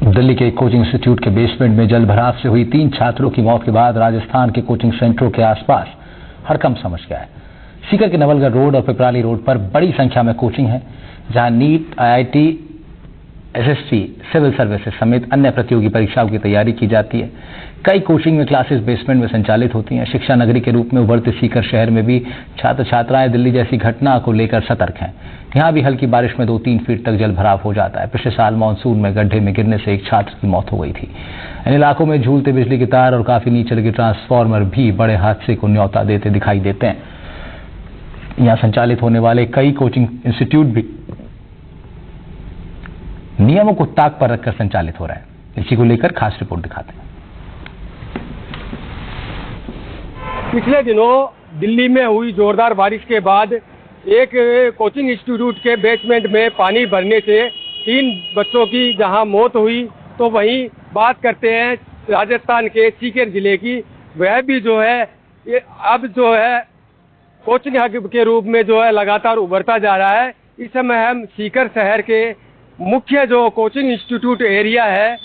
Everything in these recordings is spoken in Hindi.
दिल्ली के एक कोचिंग इंस्टीट्यूट के बेसमेंट में जल भराव से हुई 3 छात्रों की मौत के बाद राजस्थान के कोचिंग सेंटरों के आसपास हड़कंप समझ गया है। सीकर के नवलगढ़ रोड और पिपराली रोड पर बड़ी संख्या में कोचिंग है, जहां NEET, IIT, SSC, civil services समेत अन्य प्रतियोगी परीक्षाओं की तैयारी की जाती है। कई कोचिंग में क्लासेस बेसमेंट में संचालित होती हैं। शिक्षा नगरी के रूप में उभरते सीकर शहर में भी छात्र छात्राएं दिल्ली जैसी घटना को लेकर सतर्क हैं। यहाँ भी हल्की बारिश में 2-3 फीट तक जल भराव हो जाता है। पिछले साल मानसून में गड्ढे में गिरने से एक छात्र की मौत हो गई थी। इन इलाकों में झूलते बिजली के तार और काफी नीचे लगे ट्रांसफार्मर भी बड़े हादसे को न्योता देते दिखाई देते हैं। यहाँ संचालित होने वाले कई कोचिंग इंस्टीट्यूट भी नियमों को ताक पर रखकर संचालित हो रहे हैं। इसी को लेकर खास रिपोर्ट दिखाते हैं। पिछले दिनों दिल्ली में हुई जोरदार बारिश के बाद एक कोचिंग इंस्टीट्यूट के बेसमेंट में पानी भरने से 3 बच्चों की जहां मौत हुई, तो वहीं बात करते हैं राजस्थान के सीकर जिले की। वह भी जो है ये अब जो है कोचिंग हब के रूप में जो है लगातार उभरता जा रहा है। इस समय हम सीकर शहर के मुख्य जो कोचिंग इंस्टीट्यूट एरिया है,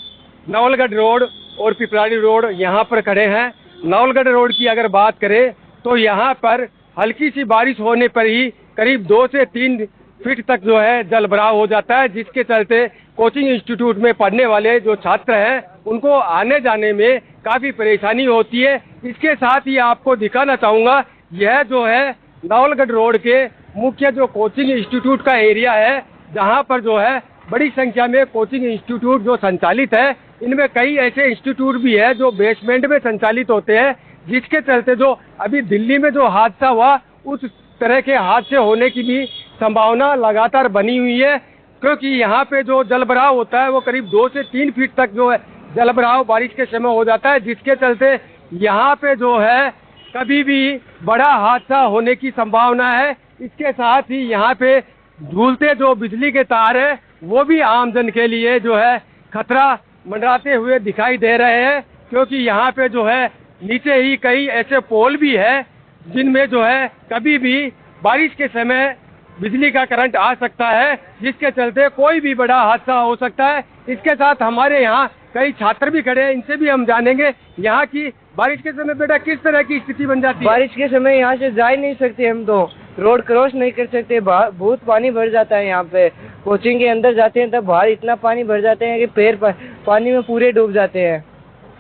नवलगढ़ रोड और पिपराली रोड, यहाँ पर खड़े हैं। नवलगढ़ रोड की अगर बात करें तो यहाँ पर हल्की सी बारिश होने पर ही करीब 2 से 3 फीट तक जो है जल भराव हो जाता है, जिसके चलते कोचिंग इंस्टीट्यूट में पढ़ने वाले जो छात्र हैं उनको आने जाने में काफ़ी परेशानी होती है। इसके साथ ही आपको दिखाना चाहूँगा, यह जो है नवलगढ़ रोड के मुख्य जो कोचिंग इंस्टीट्यूट का एरिया है, जहाँ पर जो है बड़ी संख्या में कोचिंग इंस्टीट्यूट जो संचालित है। इनमें कई ऐसे इंस्टीट्यूट भी है जो बेसमेंट में संचालित होते हैं, जिसके चलते जो अभी दिल्ली में जो हादसा हुआ उस तरह के हादसे होने की भी संभावना लगातार बनी हुई है, क्योंकि यहाँ पे जो जलभराव होता है वो करीब 2 से 3 फीट तक जो है जलभराव बारिश के समय हो जाता है, जिसके चलते यहाँ पे जो है कभी भी बड़ा हादसा होने की संभावना है। इसके साथ ही यहाँ पे झूलते जो बिजली के तार है वो भी आमजन के लिए जो है खतरा मंडराते हुए दिखाई दे रहे हैं, क्योंकि यहाँ पे जो है नीचे ही कई ऐसे पोल भी है जिनमें जो है कभी भी बारिश के समय बिजली का करंट आ सकता है, जिसके चलते कोई भी बड़ा हादसा हो सकता है। इसके साथ हमारे यहाँ कई छात्र भी खड़े हैं, इनसे भी हम जानेंगे यहाँ की बारिश के समय बेटा किस तरह की स्थिति बन जाती है। बारिश के समय यहाँ से जा ही नहीं सकते, हम तो रोड क्रॉस नहीं कर सकते, बहुत पानी भर जाता है। यहाँ पे कोचिंग के अंदर जाते हैं तब बाहर इतना पानी भर जाते हैं कि पैर पानी में पूरे डूब जाते हैं।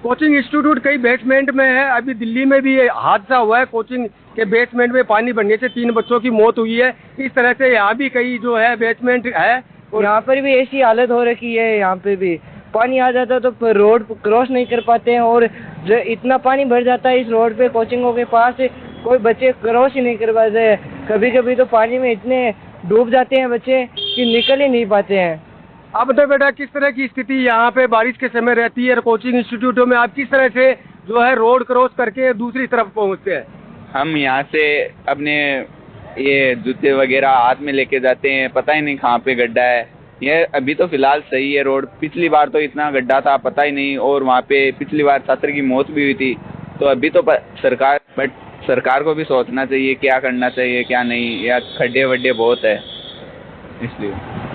कोचिंग इंस्टीट्यूट कई बेसमेंट में है। अभी दिल्ली में भी हादसा हुआ है, कोचिंग के बेसमेंट में पानी भरने से 3 बच्चों की मौत हुई है। इस तरह से यहाँ भी कई जो है बेसमेंट है और यहाँ पर भी ऐसी हालत हो रखी है। यहाँ पे भी पानी आ जाता है तो रोड क्रॉस नहीं कर पाते हैं, और जो इतना पानी भर जाता है इस रोड पे कोचिंगों के पास, कोई बच्चे क्रॉस ही नहीं कर पाते। कभी कभी तो पानी में इतने डूब जाते हैं बच्चे कि निकल ही नहीं पाते हैं। अब तो बेटा किस तरह की स्थिति यहाँ पे बारिश के समय रहती है कोचिंग इंस्टीट्यूटों में? आप किस तरह से जो है रोड क्रॉस करके दूसरी तरफ पहुँचते हैं? हम यहाँ से अपने ये जूते वगैरह हाथ में लेके जाते हैं, पता ही नहीं कहाँ पे गड्ढा है। ये अभी तो फिलहाल सही है रोड, पिछली बार तो इतना गड्ढा था पता ही नहीं, और वहाँ पे पिछली बार छात्र की मौत भी हुई थी। तो अभी तो सरकार को भी सोचना चाहिए क्या करना चाहिए क्या नहीं, या खड्डे वड्डे बहुत है इसलिए।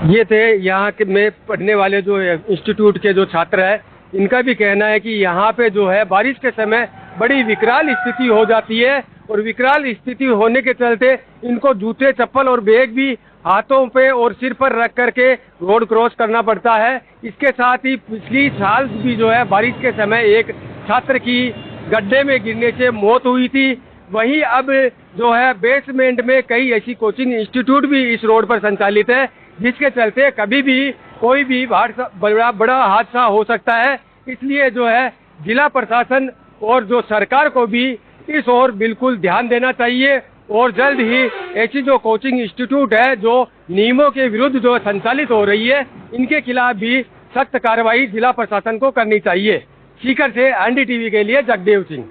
ये थे यहाँ के में पढ़ने वाले जो इंस्टीट्यूट के जो छात्र हैं, इनका भी कहना है कि यहाँ पे जो है बारिश के समय बड़ी विकराल स्थिति हो जाती है, और विकराल स्थिति होने के चलते इनको जूते, चप्पल और बैग भी हाथों पे और सिर पर रख करके रोड क्रॉस करना पड़ता है। इसके साथ ही पिछली साल भी जो है बारिश के समय एक छात्र की गड्ढे में गिरने से मौत हुई थी। वहीं अब जो है बेसमेंट में कई ऐसी कोचिंग इंस्टीट्यूट भी इस रोड पर संचालित है, जिसके चलते कभी भी कोई भी बड़ा हादसा हो सकता है। इसलिए जो है जिला प्रशासन और जो सरकार को भी इस ओर बिल्कुल ध्यान देना चाहिए, और जल्द ही ऐसी जो कोचिंग इंस्टीट्यूट है जो नियमों के विरुद्ध जो संचालित हो रही है, इनके खिलाफ भी सख्त कार्रवाई जिला प्रशासन को करनी चाहिए। सीकर से NDTV के लिए जगदेव सिंह।